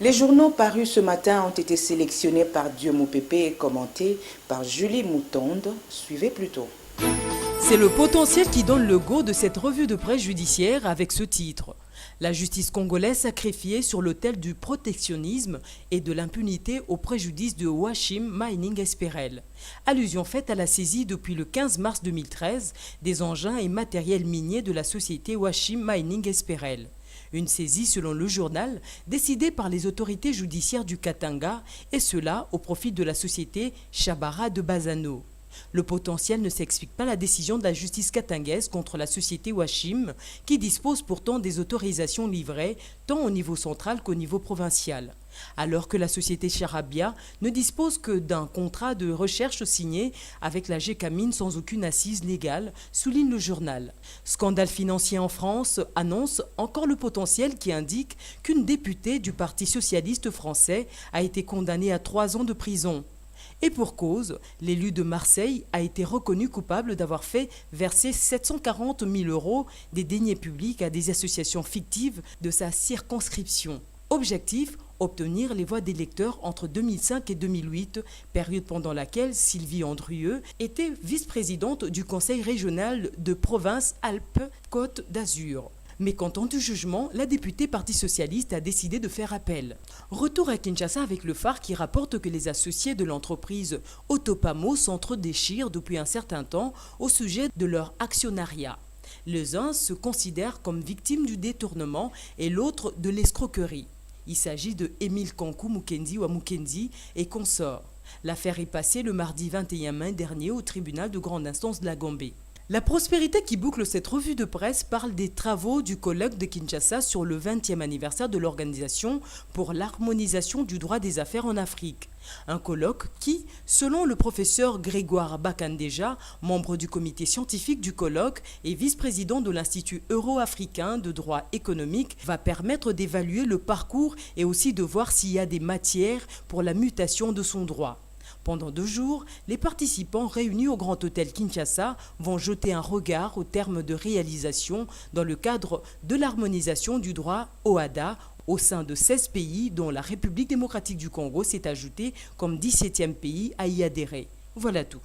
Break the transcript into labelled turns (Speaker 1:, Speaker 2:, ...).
Speaker 1: Les journaux parus ce matin ont été sélectionnés par Dieu Moupépé et commentés par Julie Moutonde. Suivez plutôt.
Speaker 2: C'est le potentiel qui donne le go de cette revue de presse judiciaire avec ce titre. La justice congolaise sacrifiée sur l'autel du protectionnisme et de l'impunité au préjudice de Washim Mining SPRL. Allusion faite à la saisie depuis le 15 mars 2013 des engins et matériels miniers de la société Washim Mining SPRL. Une saisie, selon le journal, décidée par les autorités judiciaires du Katanga, et cela au profit de la société Chabara de Bazano. Le potentiel ne s'explique pas la décision de la justice katangaise contre la société Washim, qui dispose pourtant des autorisations livrées tant au niveau central qu'au niveau provincial. Alors que la société Charabia ne dispose que d'un contrat de recherche signé avec la GECAMINE sans aucune assise légale, souligne le journal. Scandale financier en France annonce encore le potentiel qui indique qu'une députée du Parti socialiste français a été condamnée à 3 ans de prison. Et pour cause, l'élu de Marseille a été reconnu coupable d'avoir fait verser 740 000 € des deniers publics à des associations fictives de sa circonscription. Objectif, obtenir les voix d'électeurs entre 2005 et 2008, période pendant laquelle Sylvie Andrieux était vice-présidente du Conseil régional de province Alpes-Côte d'Azur. Mécontent du jugement, la députée Parti socialiste a décidé de faire appel. Retour à Kinshasa avec le phare qui rapporte que les associés de l'entreprise Autopamo s'entre-déchirent depuis un certain temps au sujet de leur actionnariat. Les uns se considèrent comme victimes du détournement et l'autre de l'escroquerie. Il s'agit de Émile Kankou Mukendi ou Mukendi et consorts. L'affaire est passée le mardi 21 mai dernier au tribunal de grande instance de la Gambie. La Prospérité qui boucle cette revue de presse parle des travaux du colloque de Kinshasa sur le 20e anniversaire de l'Organisation pour l'harmonisation du droit des affaires en Afrique. Un colloque qui, selon le professeur Grégoire Bakandeja, membre du comité scientifique du colloque et vice-président de l'Institut euro-africain de droit économique, va permettre d'évaluer le parcours et aussi de voir s'il y a des matières pour la mutation de son droit. Pendant 2 jours, les participants réunis au Grand Hôtel Kinshasa vont jeter un regard aux termes de réalisation dans le cadre de l'harmonisation du droit OHADA au sein de 16 pays dont la République démocratique du Congo s'est ajoutée comme 17e pays à y adhérer. Voilà tout.